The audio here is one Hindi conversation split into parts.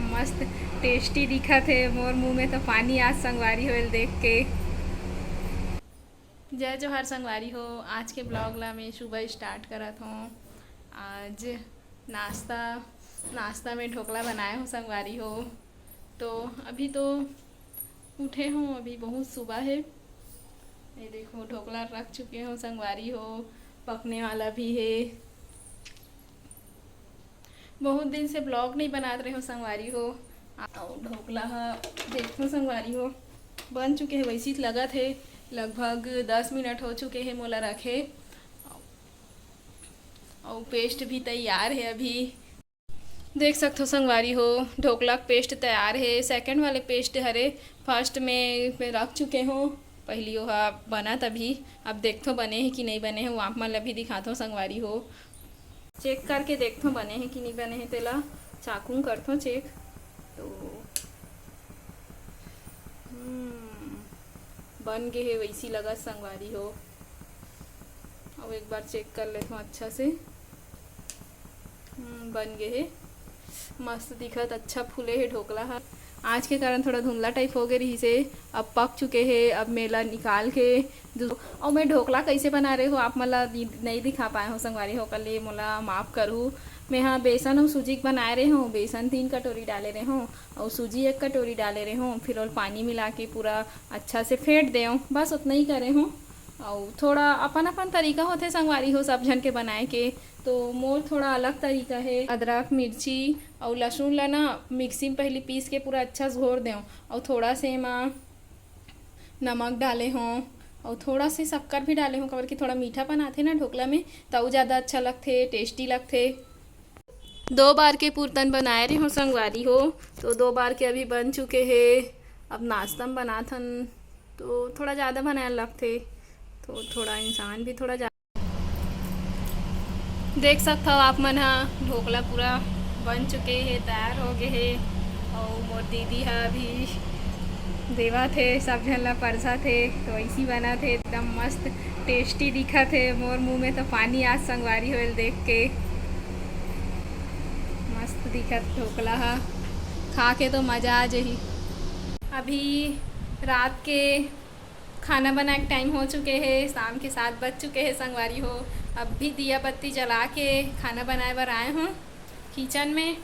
एकदम मस्त टेस्टी दिखा थे। मोर मुंह में तो पानी आज संगवारी होल देख के। जय जोहार संगवारी हो। आज के ब्लॉग ला मैं सुबह स्टार्ट करत हूँ। आज नाश्ता नाश्ता में ढोकला बनाए हूँ संगवारी हो। तो अभी तो उठे हूँ, अभी बहुत सुबह है। ये देखो ढोकला रख चुके हूँ संगवारी हो, पकने वाला भी है। बहुत दिन से ब्लॉग नहीं बना रहे हो संगवारी हो। और ढोकला देखो संगवारी हो बन चुके हैं, वैसे लगा थे लगभग 10 मिनट हो चुके हैं मोला रखे। और पेस्ट भी तैयार है। अभी देख सकते हो संगवारी हो ढोकला पेस्ट तैयार है। सेकंड वाले पेस्ट हरे फर्स्ट में रख चुके हो। पहली वो बना तभी, अब देखो बने हैं कि नहीं बने हैं, वो आप मन भी दिखाता हूँ संगवारी हो। चेक करके देखो बने हैं कि नहीं बने हैं, तेला चाकू करता चेक। तो बन गए है वैसी लगा संगवारी हो। अब एक बार चेक कर लेता हूँ अच्छा से। बन गए है, मस्त दिखत, अच्छा फूले है ढोकला है। आज के कारण थोड़ा धुंधला टाइप हो गई रही से, अब पक चुके हैं। अब मेला निकाल के और मैं ढोकला कैसे बना रही हूँ आप मला नहीं दिखा पाए हो संगवारी हो, कल मोला माफ़ करूँ। मैं हाँ बेसन और सूजी बनाए रहे हूँ। बेसन 3 कटोरी डाले रहे हूँ और सूजी 1 कटोरी डाले रहे हूँ। फिर और पानी मिला के पूरा अच्छा से फेंट दे, बस उतना ही करे हूँ। और थोड़ा अपन अपन तरीका होते संगवारी हो सब जन के बनाए के। तो मोर थोड़ा अलग तरीका है। अदरक मिर्ची और लहसुन ला ना मिक्सी में पहले पीस के पूरा अच्छा घोर दें, और थोड़ा से माँ नमक डाले हों और थोड़ा से शक्कर भी डाले हों, कबर कि थोड़ा मीठापन आते ना ढोकला में, तो ज़्यादा अच्छा लगते, टेस्टी लगते। 2 बार के पूर्तन बनाए रहे हो संगवारी हो, तो 2 बार के अभी बन चुके हैं। अब नाश्ता में बनाथन तो थोड़ा ज़्यादा बनाए लगते, तो थोड़ा इंसान भी थोड़ा देख सकते हो आप मन। हाँ ढोकला पूरा बन चुके हैं, तैयार हो गए हैं। और मोर दीदी है अभी देवा थे, सब जन ला परसा थे, तो ऐसी बना थे एकदम मस्त टेस्टी दिखा थे। मोर मुंह में तो पानी आज संगवारी होल देख के। मस्त दिखत ढोकला है, खा के तो मज़ा आ जाही। अभी रात के खाना बनाने के टाइम हो चुके हैं, शाम के 7 बज चुके हैं संगवारी हो। अब भी दिया बत्ती जला के खाना बनाए बर आए हूँ किचन में।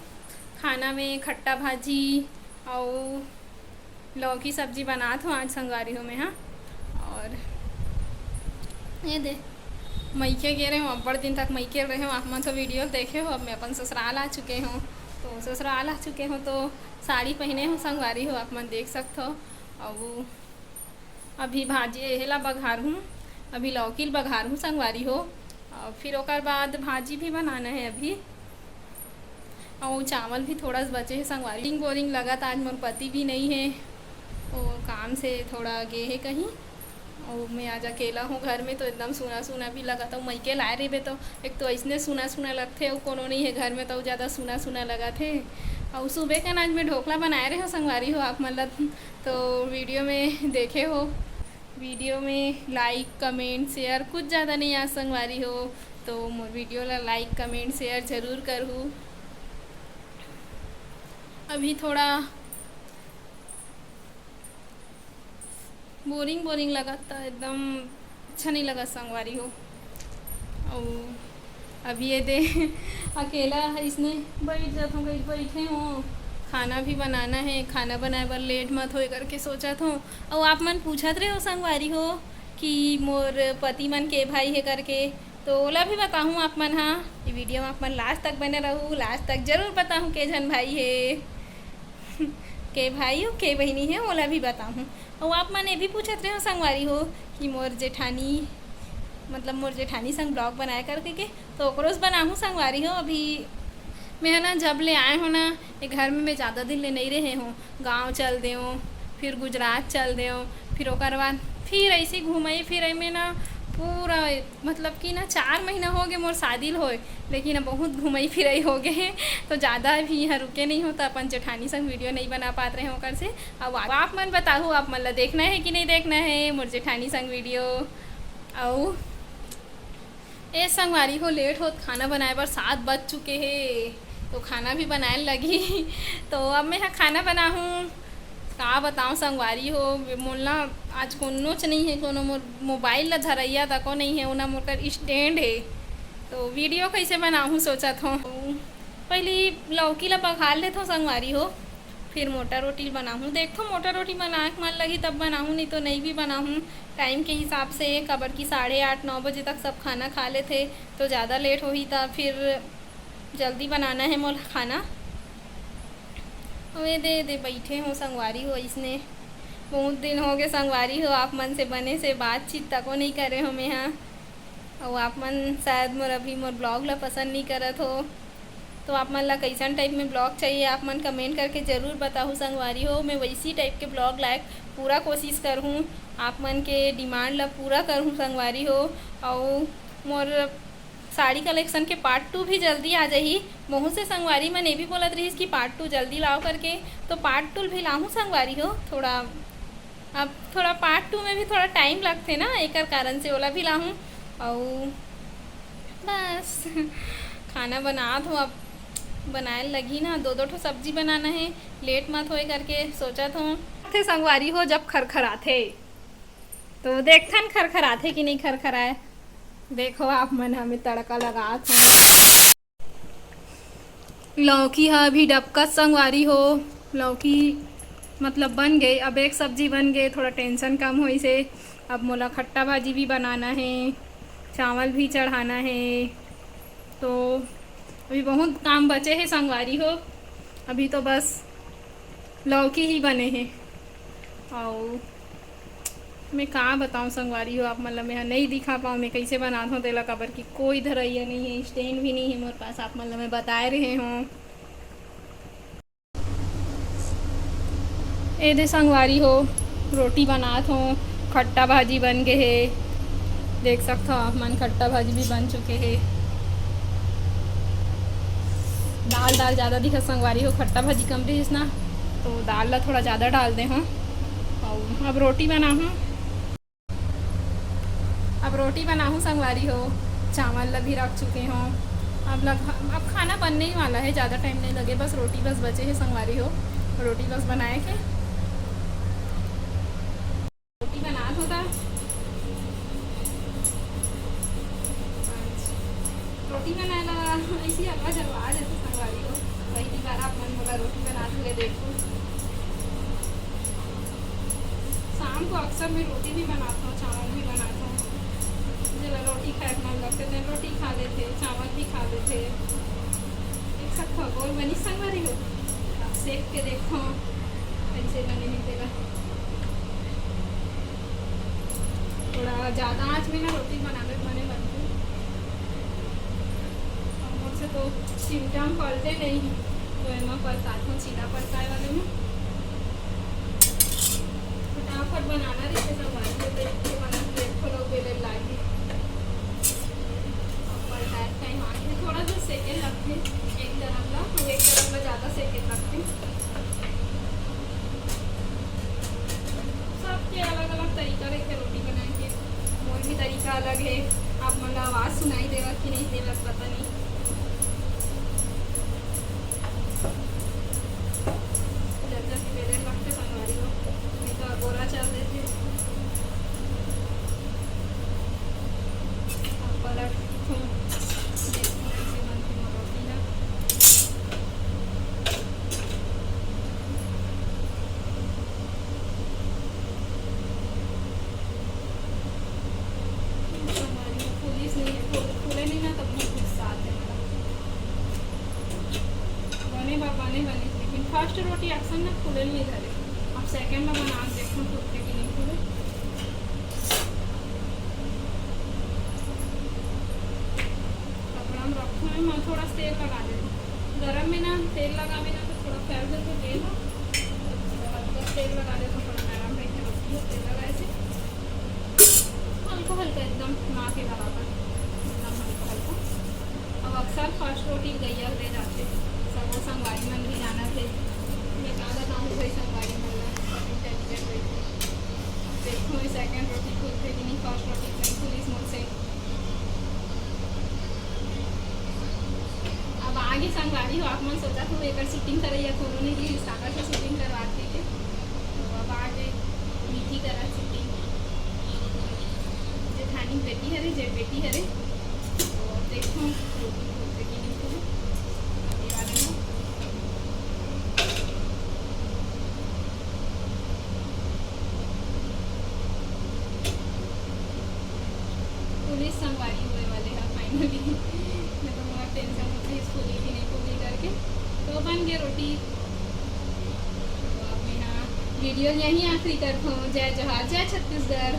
खाना में खट्टा भाजी और लौकी सब्जी बनात हूँ आज संगवारी हो में। हाँ और ये दे मैके गे रहे हूँ, अब बड़े दिन तक मैके रहे हूँ। आप मन तो वीडियो देखे हो। अब मैं अपन ससुराल आ चुके हूँ, तो ससुराल आ चुके हूँ तो साड़ी पहने हूँ संगवारी हो, आप मन देख सकते हो। और अभी भाजी एहला बघार हूँ, अभी लौकी बघार हूँ संगवारी हो। और फिर ओकर बाद भाजी भी बनाना है अभी, और चावल भी थोड़ा बचे है संगवारी। बोरिंग लगा था, आज मोर पति भी नहीं है, वो काम से थोड़ा गए है कहीं। और मैं आज अकेला हूँ घर में, तो एकदम सुना सुना भी लगा था। मैके लाए रहे तो एक तो ऐसने सुना सुना लगते, वो कोनो नहीं है घर में तो ज़्यादा सुना सुना लगा थे। और सुबह का आज मैं ढोकला बनाए रहे हो संगवारी हो, आप मतलब तो वीडियो में देखे हो। वीडियो में लाइक कमेंट शेयर कुछ ज़्यादा नहीं आज संगवारी हो, तो मोर वीडियो ला लाइक कमेंट शेयर ज़रूर करूँ। अभी थोड़ा बोरिंग बोरिंग लगा था, एकदम अच्छा नहीं लगा संगवारी हो। और अभी ये दे अकेला इसने बैठ जाता हूँ, कहीं बैठे हो। खाना भी बनाना है, खाना बनाए बर लेट मत हो करके सोचा था। और आप मन पूछत रहे हो संगवारी हो कि मोर पति मन के भाई है करके, तो ओला भी बताऊँ आप मन। हाँ ये वीडियो में आप मन लास्ट तक बने रहूँ, लास्ट तक जरूर बताऊँ के जन भाई है के भाई हो के बहनी है, ओला भी बताऊँ। और आप मन ये भी पूछत रहे हो संगवारी हो कि मोर जेठानी मतलब मोर जेठानी संग ब्लॉग बनाए करके के, तो ओकरोस बनाऊँ संगवारी हो। अभी मैं ना जब ले आए हो ना ये घर में, मैं ज़्यादा दिन ले नहीं रहे हूँ। गांव चल दे, फिर गुजरात चल दे, फिर ओकर बाद फिर ऐसे घूमई फिर में ना पूरा मतलब कि ना 4 महीना हो गए मोर शादी हो, लेकिन अब बहुत घूमई फिरई हो गए, तो ज़्यादा भी यहाँ रुके नहीं हो, तो अपन जेठानी संग वीडियो नहीं बना पाते हैं होकर से। अब आप मन बताओ आप मतलब देखना है कि नहीं देखना है मोर जेठानी संग वीडियो। और ए संगवारी हो लेट हो खाना बनाए बर 7 बज चुके हैं। तो खाना भी बनाने लगी। तो अब मैं यहाँ खाना बना हूँ, का बताऊँ संगवारी हो मोला आज कोनोच नहीं है, कोनो मोर मोबाइल ला धरैया तको नहीं है, ओना मोर कर स्टैंड है। तो वीडियो कैसे बनाऊँ सोचत हूँ। पहले लौकी ला पघार लेत हूँ संगवारी हो, फिर मोटा रोटी बनाऊँ। देखो मोटा रोटी बनाए मन लगी तब बनाऊँ, नहीं तो नहीं भी बनाऊँ। टाइम के हिसाब से कबर की 8:30-9 बजे तक सब खाना खा लेते, तो ज़्यादा लेट हो ही था, फिर जल्दी बनाना है मोल खाना। वे दे बैठे हो संगवारी हो, इसने बहुत दिन हो गए संगवारी हो आप मन से बने से बातचीत तको नहीं करे हो मैं यहाँ। और आप मन शायद मोर ब्लॉग ला पसंद नहीं करत हो, तो आप मन ला कैसन टाइप में ब्लॉग चाहिए आप मन कमेंट करके ज़रूर बताऊँ संगवारी हो। मैं वैसी टाइप के ब्लॉग लायक पूरा कोशिश करूँ, आप मन के डिमांड ला पूरा करूँ संगवारी हो। और मोर साड़ी कलेक्शन के पार्ट 2 भी जल्दी आ जाही। बहुत से संगवारी मन ये भी बोलत रही कि पार्ट 2 जल्दी लाओ करके, तो पार्ट 2 भी लाऊँ संगवारी हो। अब थोड़ा पार्ट 2 में भी थोड़ा टाइम लगते ना, एक कारण से ओला भी लाऊँ। और बस खाना बना दो, अब बनाए लगी ना, 2 ठो सब्जी बनाना है, लेट मत होए करके सोचा थे संगवारी हो। जब खरखराथे तो देखथन खरखराथे कि नहीं खरखराए। देखो आप मन हमें तड़का लगा था। लौकी है अभी डबकत संगवारी हो, लौकी मतलब बन गई। अब एक सब्जी बन गई, थोड़ा टेंशन कम हुई से। अब मोला खट्टा भाजी भी बनाना है, चावल भी चढ़ाना है, तो अभी बहुत काम बचे हैं संगवारी हो। अभी तो बस लौकी ही बने हैं। और मैं कहाँ बताऊँ संगवारी हो आप मतलब मैं नहीं दिखा पाऊँ मैं कैसे बनाता हूँ तेला, कबर की कोई धरैया नहीं है, स्टैंड भी नहीं है मेरे पास, आप मतलब मैं बता रहे हूँ। ए दे संगवारी हो रोटी बनात हूँ, खट्टा भाजी बन गए है, देख सकते हो आप मन खट्टा भाजी भी बन चुके हैं। दाल ज़्यादा दिखा संगवारी हो, खट्टा भाजी कम रही ना, तो दाल ला थोड़ा ज़्यादा डाल दे हूँ। और अब रोटी बनाऊँ संगवारी हो, चावल ला भी रख चुके हों। अब खाना बनने ही वाला है, ज़्यादा टाइम नहीं लगे, बस रोटी बस बचे है संगवारी हो। रोटी बस बनाए के रोटी बना होता, रोटी बनाए लगा ऐसी आवाज़ आवाज़ है संगवारी हो। पहली बार आप मन बोला रोटी बना हुए देखो। शाम को अक्सर मैं रोटी भी बनाता हूँ, चावल भी बनाता हूँ। जब रोटी खाए मन लगते थे रोटी खा लेते, चावल भी खा लेते। एक साथ खगोल बनी संगवारी हो, आप सेक के देखो कैसे बने हैं तेरा। थोड़ा ज़्यादा आँच में ना रोटी बनाने बनती, और मुझसे तो चिमटा पलटे नहीं, तो एमा पलटाता हूँ चीला पलटाए वाले में। फटाफट बनाना रहते संगवारी हो, देखते बना प्लेट खोलो बेले लागे पलटाए टाइम आगे थोड़ा सा सेकेंड लगते, एक तरफ ला ज़्यादा सेकेंड लगते। सबके अलग अलग तरीका रहते रोटी बनाने के, मोर भी तरीका अलग है। आप मतलब आवाज़ सुनाई देगा कि नहीं देगा पता नहीं। जब बेले लगते संगवारी हो, नहीं तो गोरा चल देते। पलट बने लेकिन फर्स्ट रोटी अक्सर ना खुले नहीं धरे। अब सेकेंड में बना देखो खुलते कि नहीं खुले। कपड़ा में रखो है, मैं थोड़ा तेल लगा देती, गरम में ना तेल लगावे ना तो थोड़ा फैल देते तेल हो, तेल लगा दे तो थोड़ा नरम रहते रोटी हो। तेल लगाए से हल्का हल्का एकदम ना के बराबर, एकदम हल्का हल्का। अब अक्सर फर्स्ट रोटी गैया ले जाते सब संगवारी मन भी जाना थे, मैं कहाँ बताऊँ भाई संगवारी मन इंटेलिजेंट रही थी। देखो ये सेकेंड रोटी खुलते कि नहीं, फर्स्ट रोटी नहीं खुली मुझसे। अब आगे संगवारी हो आप खूब एक शूटिंग करे या कोनो ने की सागर से शूटिंग करवाते थे। तो अब आज मीठी करा शूटिंग जेठानी बेटी हरे जे बेटी हरे। तो देखो रोटी होते कि नहीं तो अभी वाले में पुलिस संगवारी हुए वाले हैं फाइनली। मैं तो बहुत टेंशन होती है इसको ली कि नहीं पूरी करके। तो बन गई रोटी। तो अब मैं हाँ वीडियो यहीं आखिरी करता हूँ। जय जोहार, जय छत्तीसगढ़।